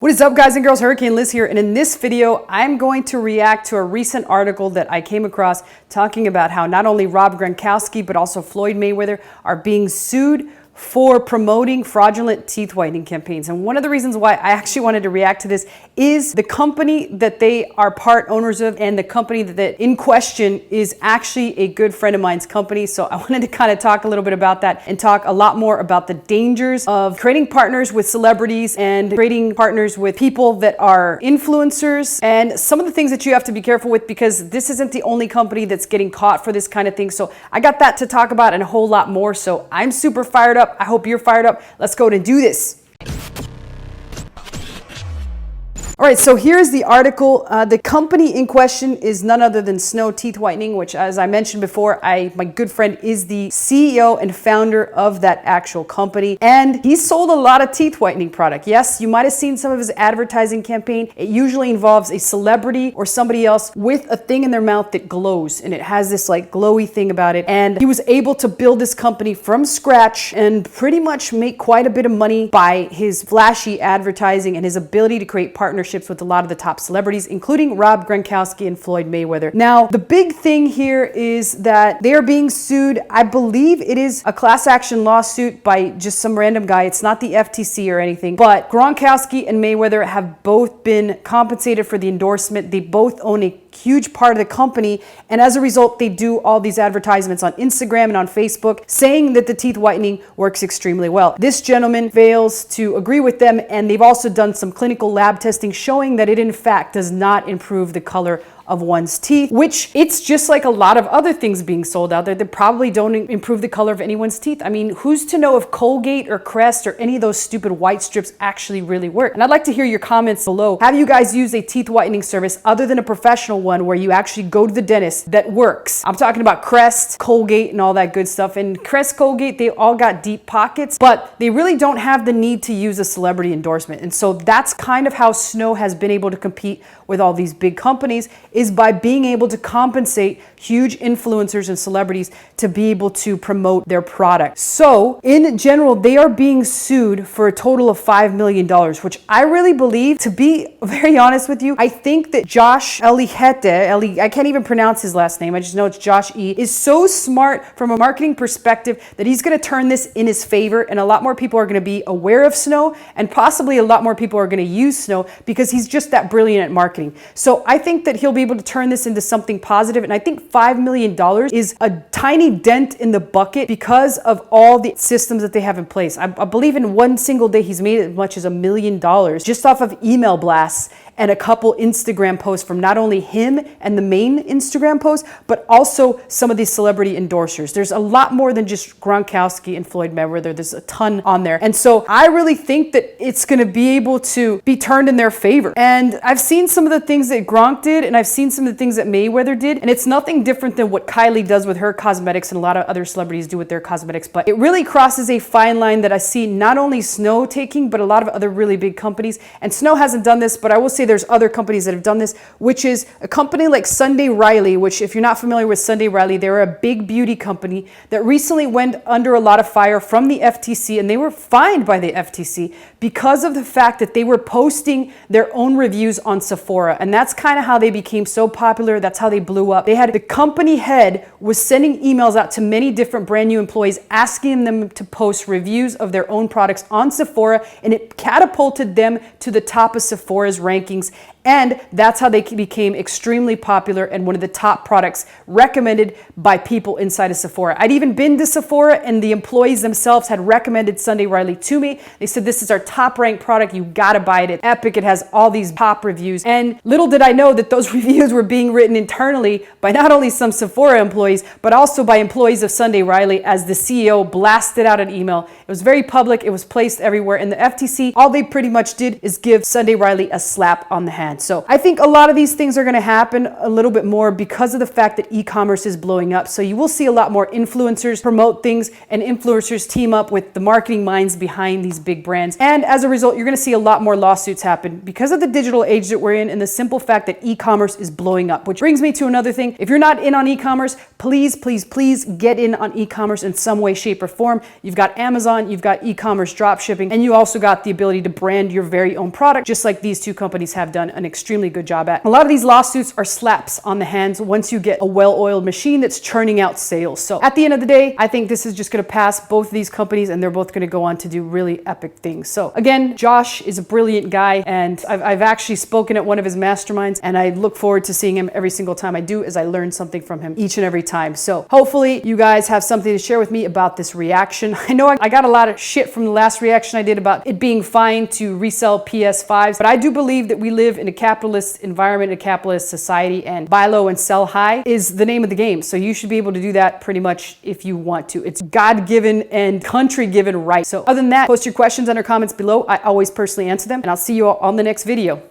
What is up, guys and girls? Hurricane Liz here, and in this video I'm going to react to a recent article that I came across talking about how not only Rob Gronkowski but also Floyd Mayweather are being sued for promoting fraudulent teeth whitening campaigns. And one of the reasons why I actually wanted to react to this is the company that they are part owners of, and the company that in question is actually a good friend of mine's company. So I wanted to kind of talk a little bit about that and talk a lot more about the dangers of creating partners with celebrities and creating partners with people that are influencers, and some of the things that you have to be careful with, because this isn't the only company that's getting caught for this kind of thing. So I got that to talk about and a whole lot more. So I'm super fired up. I hope you're fired up. Let's go and do this. All right, so here's the article. The company in question is none other than Snow Teeth Whitening, which, as I mentioned before, my good friend is the CEO and founder of that actual company. And he sold a lot of teeth whitening product. Yes, you might have seen some of his advertising campaign. It usually involves a celebrity or somebody else with a thing in their mouth that glows, and it has this like glowy thing about it. And he was able to build this company from scratch and pretty much make quite a bit of money by his flashy advertising and his ability to create partnerships with a lot of the top celebrities, including Rob Gronkowski and Floyd Mayweather. Now, the big thing here is that they are being sued. I believe it is a class action lawsuit by just some random guy. It's not the FTC or anything, but Gronkowski and Mayweather have both been compensated for the endorsement. They both own a huge part of the company, and as a result they do all these advertisements on Instagram and on Facebook saying that the teeth whitening works extremely well. This gentleman fails to agree with them, and they've also done some clinical lab testing showing that it in fact does not improve the color of one's teeth, which it's just like a lot of other things being sold out there that probably don't improve the color of anyone's teeth. I mean, who's to know if Colgate or Crest or any of those stupid white strips actually really work? And I'd like to hear your comments below. Have you guys used a teeth whitening service other than a professional one where you actually go to the dentist that works? I'm talking about Crest, Colgate, and all that good stuff. And Crest, Colgate, they all got deep pockets, but they really don't have the need to use a celebrity endorsement. And so that's kind of how Snow has been able to compete with all these big companies, is by being able to compensate huge influencers and celebrities to be able to promote their product. So in general, they are being sued for a total of $5 million, which I really believe, to be very honest with you, I think that Josh Eliette, I can't even pronounce his last name, I just know it's Josh E, is so smart from a marketing perspective that he's going to turn this in his favor, and a lot more people are going to be aware of Snow, and possibly a lot more people are going to use Snow because he's just that brilliant at marketing. So I think that he'll be able to turn this into something positive, and I think $5 million is a tiny dent in the bucket because of all the systems that they have in place. I believe in one single day he's made as much as $1 million just off of email blasts and a couple Instagram posts from not only him and the main Instagram post, but also some of these celebrity endorsers. There's a lot more than just Gronkowski and Floyd Mayweather. There's a ton on there. And so I really think that it's going to be able to be turned in their favor. And I've seen some of the things that Gronk did, and I've seen some of the things that Mayweather did, and it's nothing different than what Kylie does with her cosmetics and a lot of other celebrities do with their cosmetics. But it really crosses a fine line that I see not only Snow taking, but a lot of other really big companies. And Snow hasn't done this, but I will say there's other companies that have done this, which is a company like Sunday Riley, which, if you're not familiar with Sunday Riley, they're a big beauty company that recently went under a lot of fire from the FTC, and they were fined by the FTC because of the fact that they were posting their own reviews on Sephora. And that's kind of how they became so popular. That's how they blew up. They had the company head was sending emails out to many different brand new employees asking them to post reviews of their own products on Sephora, and it catapulted them to the top of Sephora's rankings. And that's how they became extremely popular and one of the top products recommended by people inside of Sephora. I'd even been to Sephora, and the employees themselves had recommended Sunday Riley to me. They said, this is our top ranked product. You gotta buy it. It's epic. It has all these top reviews. And little did I know that those reviews were being written internally by not only some Sephora employees, but also by employees of Sunday Riley, as the CEO blasted out an email. It was very public. It was placed everywhere. And the FTC, all they pretty much did is give Sunday Riley a slap on the hand. So I think a lot of these things are going to happen a little bit more because of the fact that e-commerce is blowing up. So you will see a lot more influencers promote things, and influencers team up with the marketing minds behind these big brands. And as a result, you're going to see a lot more lawsuits happen because of the digital age that we're in, and the simple fact that e-commerce is blowing up, which brings me to another thing. If you're not in on e-commerce, please, please, please get in on e-commerce in some way, shape, or form. You've got Amazon, you've got e-commerce drop shipping, and you also got the ability to brand your very own product, just like these two companies have done an extremely good job at. A lot of these lawsuits are slaps on the hands once you get a well-oiled machine that's churning out sales. So at the end of the day, I think this is just going to pass both of these companies, and they're both going to go on to do really epic things. So again, Josh is a brilliant guy, and I've actually spoken at one of his masterminds, and I look forward to seeing him every single time I do, as I learn something from him each and every time. So hopefully you guys have something to share with me about this reaction. I know I got a lot of shit from the last reaction I did about it being fine to resell PS5s, but I do believe that we live in a capitalist environment, a capitalist society, and buy low and sell high is the name of the game. So you should be able to do that pretty much if you want to. It's God-given and country-given right. So other than that, post your questions under comments below. I always personally answer them, and I'll see you all on the next video.